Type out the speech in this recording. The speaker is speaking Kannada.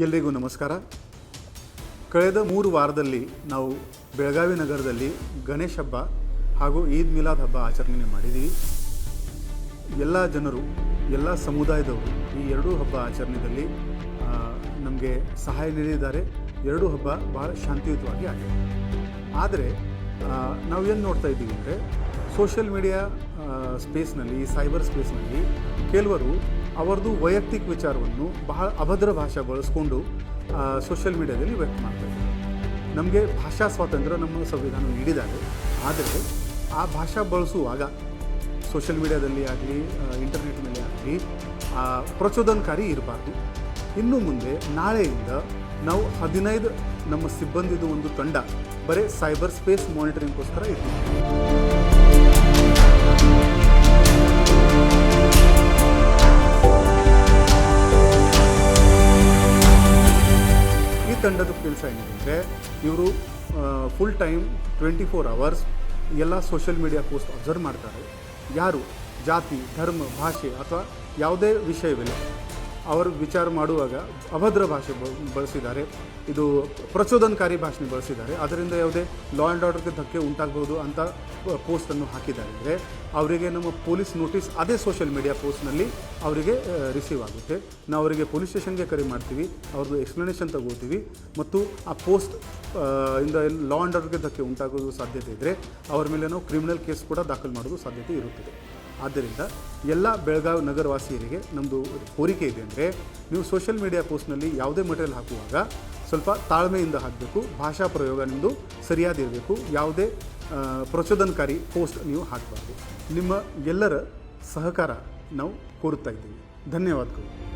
ಎಲ್ಲರಿಗೂ ನಮಸ್ಕಾರ. ಕಳೆದ 3 ವಾರದಲ್ಲಿ ನಾವು ಬೆಳಗಾವಿ ನಗರದಲ್ಲಿ ಗಣೇಶ ಹಬ್ಬ ಹಾಗೂ ಈದ್ ಮಿಲಾದ್ ಹಬ್ಬ ಆಚರಣೆ ಮಾಡಿದ್ದೀವಿ. ಎಲ್ಲ ಜನರು, ಎಲ್ಲ ಸಮುದಾಯದವರು ಈ ಎರಡೂ ಹಬ್ಬ ಆಚರಣೆಯಲ್ಲಿ ನಮಗೆ ಸಹಾಯ ನೀಡಿದ್ದಾರೆ. ಎರಡೂ ಹಬ್ಬ ಭಾಳ ಶಾಂತಿಯುತವಾಗಿ ಆಗಿದೆ. ಆದರೆ ನಾವೇನು ನೋಡ್ತಾ ಇದ್ದೀವಿ ಅಂದರೆ, ಸೋಷಿಯಲ್ ಮೀಡಿಯಾ ಸ್ಪೇಸ್ನಲ್ಲಿ, ಸೈಬರ್ ಸ್ಪೇಸ್ನಲ್ಲಿ ಕೆಲವರು ಅವರದು ವೈಯಕ್ತಿಕ ವಿಚಾರವನ್ನು ಬಹಳ ಅಭದ್ರ ಭಾಷೆ ಬಳಸ್ಕೊಂಡು ಸೋಷಿಯಲ್ ಮೀಡಿಯಾದಲ್ಲಿ ವ್ಯಕ್ತ ಮಾಡ್ತಾರೆ. ನಮಗೆ ಭಾಷಾ ಸ್ವಾತಂತ್ರ್ಯ ನಮ್ಮ ಸಂವಿಧಾನ ನೀಡಿದ್ದಾರೆ. ಆದರೆ ಆ ಭಾಷಾ ಬಳಸುವಾಗ ಸೋಷಿಯಲ್ ಮೀಡಿಯಾದಲ್ಲಿ ಆಗಲಿ, ಇಂಟರ್ನೆಟ್ನಲ್ಲಿ ಆಗಲಿ ಪ್ರಚೋದನಕಾರಿ ಇರಬಾರ್ದು. ಇನ್ನು ಮುಂದೆ ನಾಳೆಯಿಂದ ನಾವು 15 ನಮ್ಮ ಸಿಬ್ಬಂದಿದು ಒಂದು ತಂಡ ಬರೀ ಸೈಬರ್ ಸ್ಪೇಸ್ ಮಾನಿಟರಿಂಗ್ಗೋಸ್ಕರ ಇದ್ದೀವಿ. ಈ ತಂಡದ ಕೆಲಸ ಏನೆಂದರೆ, ಇವರು ಫುಲ್ ಟೈಮ್ 24 hours ಎಲ್ಲ ಸೋಷಿಯಲ್ ಮೀಡಿಯಾ ಪೋಸ್ಟ್ ಅಬ್ಸರ್ವ್ ಮಾಡ್ತಾರೆ. ಯಾರು ಜಾತಿ, ಧರ್ಮ, ಭಾಷೆ ಅಥವಾ ಯಾವುದೇ ವಿಷಯವಿಲ್ಲ, ಅವರು ವಿಚಾರ ಮಾಡುವಾಗ ಅಭದ್ರ ಭಾಷೆ ಬಳಸಿದ್ದಾರೆ, ಇದು ಪ್ರಚೋದನಕಾರಿ ಭಾಷೆ ಬಳಸಿದ್ದಾರೆ, ಅದರಿಂದ ಯಾವುದೇ ಲಾ ಆ್ಯಂಡ್ ಆರ್ಡರ್ಗೆ ಧಕ್ಕೆ ಉಂಟಾಗಬಹುದು ಅಂತ ಪೋಸ್ಟನ್ನು ಹಾಕಿದ್ದಾರೆ ಅಂದರೆ ಅವರಿಗೆ ನಮ್ಮ ಪೊಲೀಸ್ ನೋಟಿಸ್ ಅದೇ ಸೋಷಿಯಲ್ ಮೀಡಿಯಾ ಪೋಸ್ಟ್ನಲ್ಲಿ ಅವರಿಗೆ ರಿಸೀವ್ ಆಗುತ್ತೆ. ನಾವು ಅವರಿಗೆ ಪೊಲೀಸ್ ಸ್ಟೇಷನ್ಗೆ ಕರೆ ಮಾಡ್ತೀವಿ, ಅವ್ರದ್ದು ಎಕ್ಸ್ಪ್ಲನೇಷನ್ ತಗೋತೀವಿ ಮತ್ತು ಆ ಪೋಸ್ಟ್ ಇಂದ ಲಾ ಆ್ಯಂಡ್ ಆರ್ಡರ್ಗೆ ಧಕ್ಕೆ ಉಂಟಾಗೋದು ಸಾಧ್ಯತೆ ಇದ್ದರೆ ಅವರ ಮೇಲೆ ನಾವು ಕ್ರಿಮಿನಲ್ ಕೇಸ್ ಕೂಡ ದಾಖಲು ಮಾಡೋದು ಸಾಧ್ಯತೆ ಇರುತ್ತದೆ. ಆದ್ದರಿಂದ ಎಲ್ಲ ಬೆಳಗಾವಿ ನಗರವಾಸಿಯರಿಗೆ ನಮ್ಮದು ಕೋರಿಕೆ ಇದೆ ಅಂದರೆ, ನೀವು ಸೋಷಿಯಲ್ ಮೀಡಿಯಾ ಪೋಸ್ಟ್ನಲ್ಲಿ ಯಾವುದೇ ಮಟೀರಿಯಲ್ ಹಾಕುವಾಗ ಸ್ವಲ್ಪ ತಾಳ್ಮೆಯಿಂದ ಹಾಕಬೇಕು. ಭಾಷಾ ಪ್ರಯೋಗ ನಿಮ್ಮದು ಸರಿಯಾದಿರಬೇಕು. ಯಾವುದೇ ಪ್ರಚೋದನಕಾರಿ ಪೋಸ್ಟ್ ನೀವು ಹಾಕಬಾರ್ದು. ನಿಮ್ಮ ಎಲ್ಲರ ಸಹಕಾರ ನಾವು ಕೋರುತ್ತಾ ಇದ್ದೀವಿ. ಧನ್ಯವಾದಗಳು.